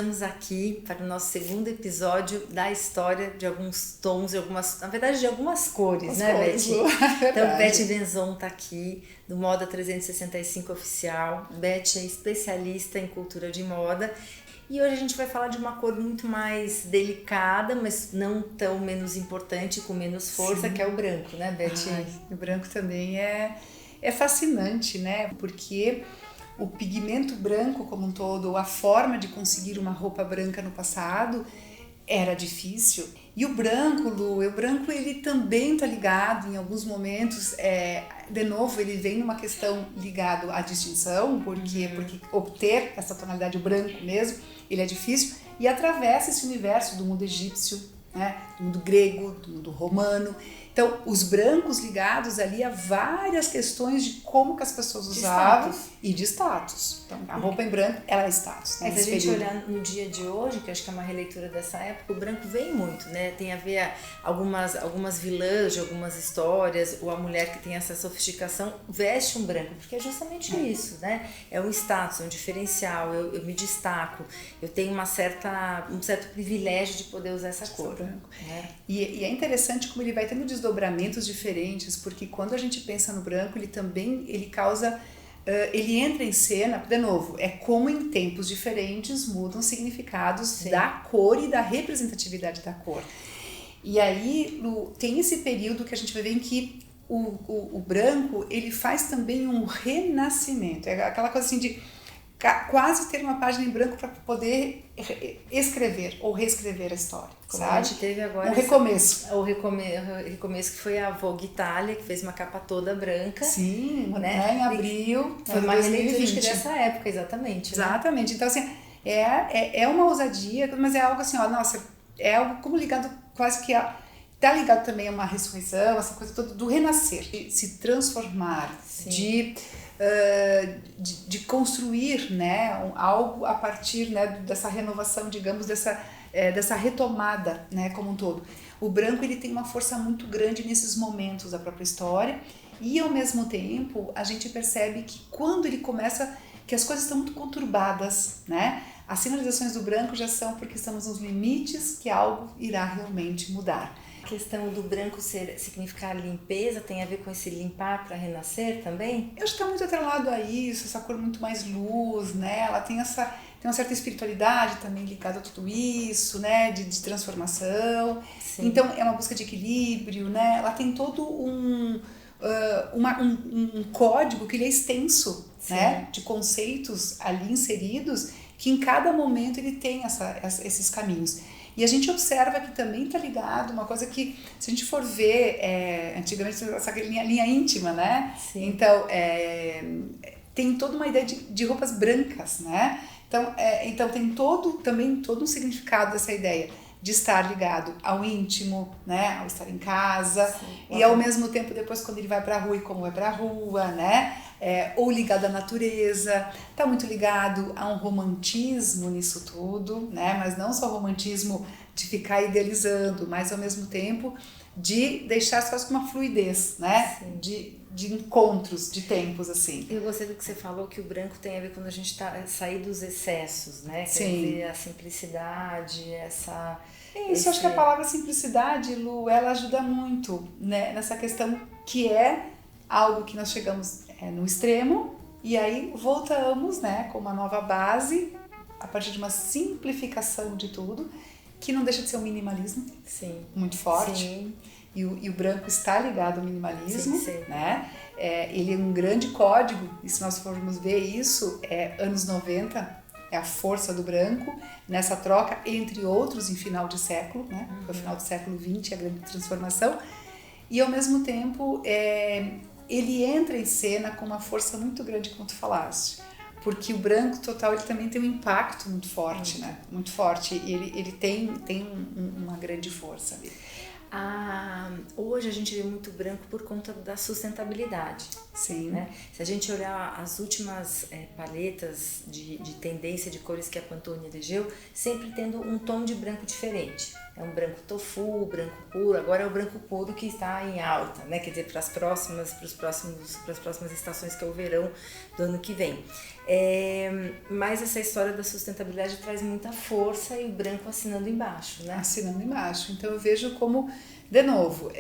estamos aqui para o nosso segundo episódio da história de alguns tons, na verdade de algumas cores, né, Beth? Então, Beth Benzon está aqui, do Moda 365 Oficial. Beth é especialista em cultura de moda. E hoje a gente vai falar de uma cor muito mais delicada, mas não tão menos importante, com menos força, Sim. que é o branco, né, Beth? O branco também é fascinante, né? Porque o pigmento branco como um todo, a forma de conseguir uma roupa branca no passado era difícil. E o branco, Lu, ele também está ligado em alguns momentos, de novo, ele vem numa questão ligado à distinção, porque obter essa tonalidade branco mesmo, ele é difícil, e atravessa esse universo do mundo egípcio, né, do mundo grego, do mundo romano. Então, os brancos ligados ali a várias questões de como que as pessoas usavam e de status. Então, a roupa em branco, ela é status. Né, se a gente olhar no dia de hoje, que eu acho que é uma releitura dessa época, o branco vem muito, né? Tem a ver algumas vilãs de algumas histórias, ou a mulher que tem essa sofisticação veste um branco, porque é justamente isso, né? É um status, é um diferencial, eu me destaco, eu tenho um certo privilégio de poder usar essa cor. Branco. Né? E é interessante como ele vai tendo desdobramentos diferentes, porque quando a gente pensa no branco, ele causa, ele entra em cena, de novo, é como em tempos diferentes mudam significados Sim. da cor e da representatividade da cor. E aí tem esse período que a gente vai ver em que o branco, ele faz também um renascimento, é aquela coisa assim de quase ter uma página em branco para poder escrever ou reescrever a história. Como sabe? A gente teve agora um recomeço. O recomeço que foi a Vogue Itália, que fez uma capa toda branca. Sim, né? Em abril. Foi uma releitura dessa época, exatamente. Exatamente. Né? Então, assim, é uma ousadia, mas é algo assim, ó, nossa, é algo como ligado quase que a. Tá ligado também a uma ressurreição, essa coisa toda do renascer, de se transformar, de construir, né, algo a partir, né, dessa renovação, digamos, dessa retomada, né, como um todo. O branco, ele tem uma força muito grande nesses momentos da própria história e, ao mesmo tempo, a gente percebe que quando ele começa, que as coisas estão muito conturbadas, né, as sinalizações do branco já são porque estamos nos limites que algo irá realmente mudar. A questão do branco significar limpeza tem a ver com esse limpar para renascer também? Eu acho que está muito atrelado a isso, essa cor muito mais luz, né? Ela tem uma certa espiritualidade também ligada a tudo isso, né? De transformação. Sim. Então é uma busca de equilíbrio, né? Ela tem todo um código que ele é extenso, né? De conceitos ali inseridos que em cada momento ele tem esses caminhos. E a gente observa que também está ligado uma coisa que, se a gente for ver, antigamente essa linha íntima, né? Sim. Então, tem toda uma ideia de roupas brancas, né? Então tem também todo um significado dessa ideia de estar ligado ao íntimo, né? Ao estar em casa. Sim. E ao mesmo tempo, depois quando ele vai para a rua e como vai para a rua, né? Ou ligado à natureza, está muito ligado a um romantismo nisso tudo, né? Mas não só romantismo de ficar idealizando, mas ao mesmo tempo de deixar as coisas com uma fluidez, né? De encontros, de tempos, assim. Eu gostei do que você falou, que o branco tem a ver quando a gente sair dos excessos, né? Sim. Quer dizer, a simplicidade, Isso, acho que a palavra simplicidade, Lu, ela ajuda muito, né? Nessa questão que é algo que nós chegamos no extremo e aí voltamos, né, com uma nova base a partir de uma simplificação de tudo, que não deixa de ser um minimalismo. Sim. Muito forte. Sim. E o branco está ligado ao minimalismo. Sim. Né? Ele é um grande código, e se nós formos ver isso, anos 90, é a força do branco nessa troca, entre outros, em final de século, né? Foi o final do século XX, a grande transformação, e ao mesmo tempo ele entra em cena com uma força muito grande, como tu falaste, porque o branco total, ele também tem um impacto muito forte, né? Muito forte, e ele tem uma grande força ali. Hoje a gente vê muito branco por conta da sustentabilidade. Sim. Né? Se a gente olhar as últimas paletas de tendência de cores que a Pantone elegeu, sempre tendo um tom de branco diferente. é um branco tofu, branco puro, agora é o branco puro que está em alta, né? Quer dizer, para as próximas estações, que é o verão do ano que vem. Mas essa história da sustentabilidade traz muita força e o branco assinando embaixo, né? Assinando embaixo. Então eu vejo como, de novo,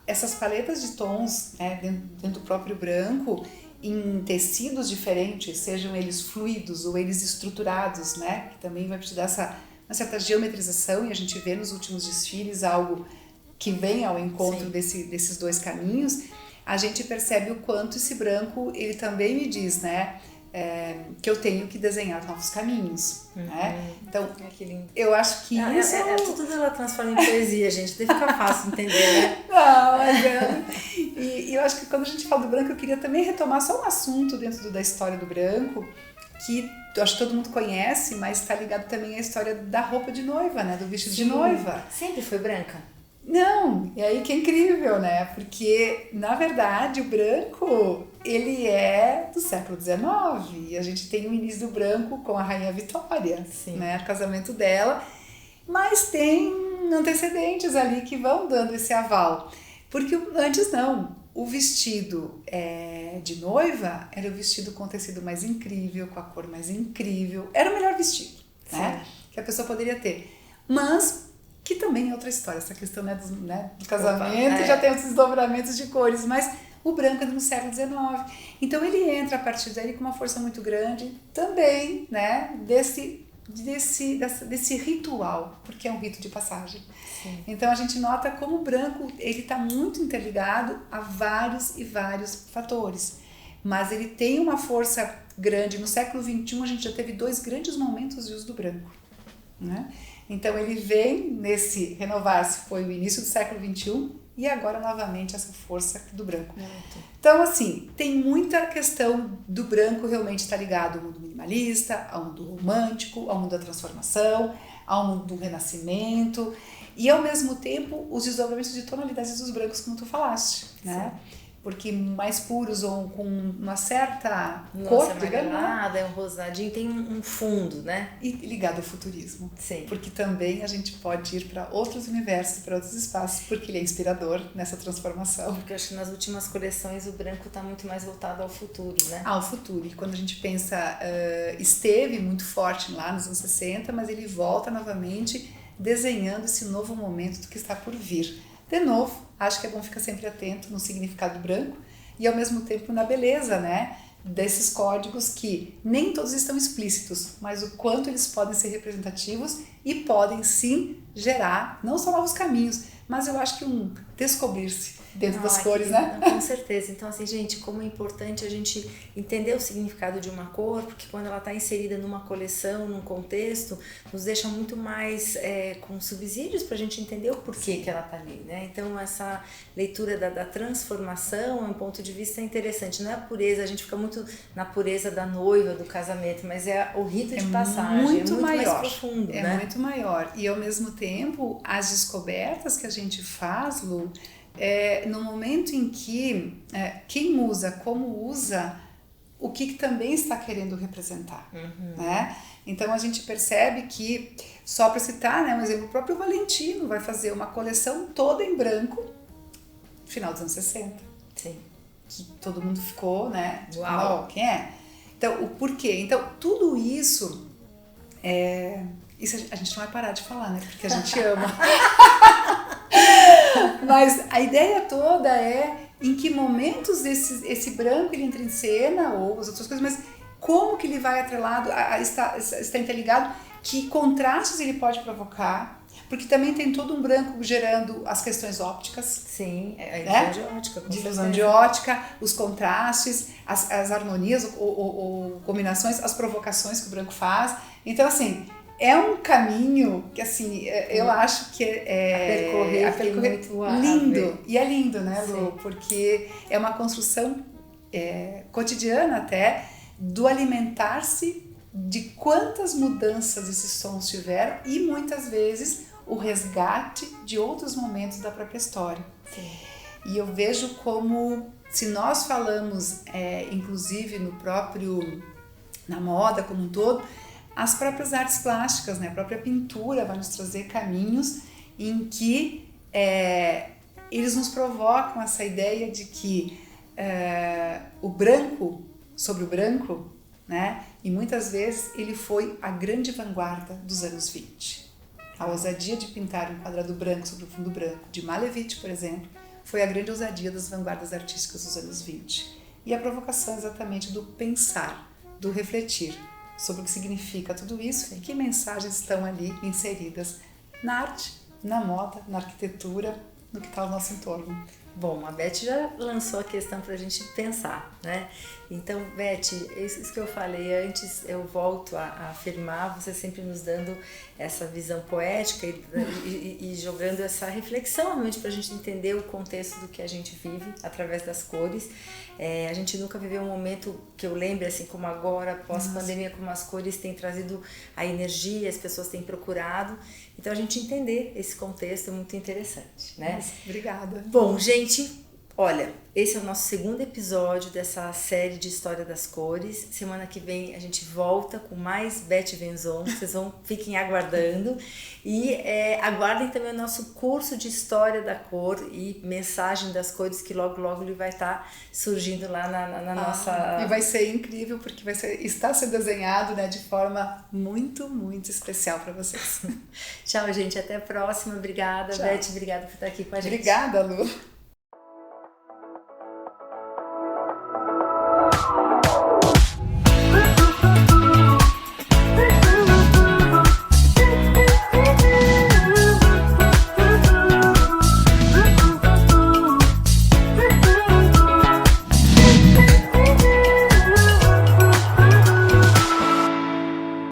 essas paletas de tons, né, dentro do próprio branco, em tecidos diferentes, sejam eles fluidos ou eles estruturados, né, que também vai te dar uma certa geometrização, e a gente vê nos últimos desfiles algo que vem ao encontro desses dois caminhos, a gente percebe o quanto esse branco, ele também me diz, né, que eu tenho que desenhar novos caminhos, né? Então, que lindo. Eu acho que isso... tudo ela transforma em poesia, gente, deve ficar fácil entender, né? Não, mas e eu acho que quando a gente fala do branco, eu queria também retomar só um assunto dentro da história do branco, que eu acho que todo mundo conhece, mas está ligado também à história da roupa de noiva, né? Do vestido de noiva. Sempre foi branca? Não, e aí que é incrível, né? Porque, na verdade, o branco, ele é do século XIX, e a gente tem o início do branco com a Rainha Vitória, né? O casamento dela, mas tem antecedentes ali que vão dando esse aval. Porque antes não, o vestido de noiva era o vestido com o tecido mais incrível, com a cor mais incrível, era o melhor vestido, né? Que a pessoa poderia ter. Mas que também é outra história, essa questão, né, do casamento, já tem os desdobramentos de cores, mas o branco é no século XIX. Então ele entra a partir daí com uma força muito grande também, né, desse ritual, porque é um rito de passagem. Sim. Então a gente nota como o branco, ele está muito interligado a vários e vários fatores, mas ele tem uma força grande. No século XXI a gente já teve 2 grandes momentos de uso do branco, né? Então ele vem nesse renovar-se, foi o início do século XXI, e agora novamente essa força do branco. Então assim, tem muita questão do branco realmente estar ligado ao mundo minimalista, ao mundo romântico, ao mundo da transformação, ao mundo do renascimento, e ao mesmo tempo os desdobramentos de tonalidades dos brancos, como tu falaste, né? Porque mais puros ou com uma certa cor, digamos, um rosadinho, tem um fundo, né? E ligado ao futurismo. Sim. Porque também a gente pode ir para outros universos, para outros espaços, porque ele é inspirador nessa transformação. Porque eu acho que nas últimas coleções o branco está muito mais voltado ao futuro, né? Ao futuro. E quando a gente pensa, esteve muito forte lá nos anos 60, mas ele volta novamente desenhando esse novo momento do que está por vir. De novo, acho que é bom ficar sempre atento no significado branco e ao mesmo tempo na beleza, né, desses códigos que nem todos estão explícitos, mas o quanto eles podem ser representativos e podem sim gerar não só novos caminhos, mas eu acho que um descobrir-se dentro das cores, né? Com certeza. Então, assim, gente, como é importante a gente entender o significado de uma cor, porque quando ela está inserida numa coleção, num contexto, nos deixa muito mais com subsídios para a gente entender o porquê que ela está ali, né? Então, essa leitura da transformação é um ponto de vista interessante. Não é a pureza, a gente fica muito na pureza da noiva, do casamento, mas é o rito de passagem, muito maior, mais profundo, né? É muito maior. E, ao mesmo tempo, as descobertas que a gente faz, Lu, no momento em que quem usa, como usa, o que também está querendo representar, né? Então a gente percebe que, só para citar, né, um exemplo, o próprio Valentino vai fazer uma coleção toda em branco no final dos anos 60. Sim. Que todo mundo ficou, né? Tipo, uau! Quem é? Então, o porquê? Então, tudo isso, isso a gente não vai parar de falar, né? Porque a gente ama. Mas a ideia toda é em que momentos esse branco ele entra em cena, ou as outras coisas, mas como que ele vai atrelado, está interligado, que contrastes ele pode provocar, porque também tem todo um branco gerando as questões ópticas. Sim, a ilusão de ótica. Ilusão de ótica, os contrastes, as harmonias ou combinações, as provocações que o branco faz. Então, assim, é um caminho que, assim, eu acho que a percorrer muito lindo. E é lindo, né, Lu? Porque é uma construção cotidiana até do alimentar-se de quantas mudanças esses sons tiveram e muitas vezes o resgate de outros momentos da própria história. Sim. E eu vejo como, se nós falamos, inclusive na moda como um todo, as próprias artes plásticas, né? A própria pintura vai nos trazer caminhos em que eles nos provocam essa ideia de que o branco sobre o branco, né? E muitas vezes ele foi a grande vanguarda dos anos 20. A ousadia de pintar um quadrado branco sobre o fundo branco, de Malevich, por exemplo, foi a grande ousadia das vanguardas artísticas dos anos 20. E a provocação exatamente do pensar, do refletir sobre o que significa tudo isso e que mensagens estão ali inseridas na arte, na moda, na arquitetura, no que está ao nosso entorno. Bom, a Beth já lançou a questão para a gente pensar, né? Então, Beth, isso que eu falei antes, eu volto a afirmar, você sempre nos dando essa visão poética e jogando essa reflexão realmente para a gente entender o contexto do que a gente vive através das cores. A gente nunca viveu um momento que eu lembre, assim como agora, pós-pandemia, como as cores têm trazido a energia, as pessoas têm procurado. Então, a gente entender esse contexto é muito interessante, né? Nossa, obrigada. Bom, gente, olha, esse é o nosso segundo episódio dessa série de História das Cores. Semana que vem a gente volta com mais Beth Venzon, fiquem aguardando. E aguardem também o nosso curso de História da Cor e Mensagem das Cores, que logo, logo ele vai estar surgindo lá na nossa... E vai ser incrível, porque está sendo desenhado, né, de forma muito, muito especial para vocês. Tchau, gente, até a próxima. Obrigada, Tchau. Beth, obrigada por estar aqui com a gente. Obrigada, Lu.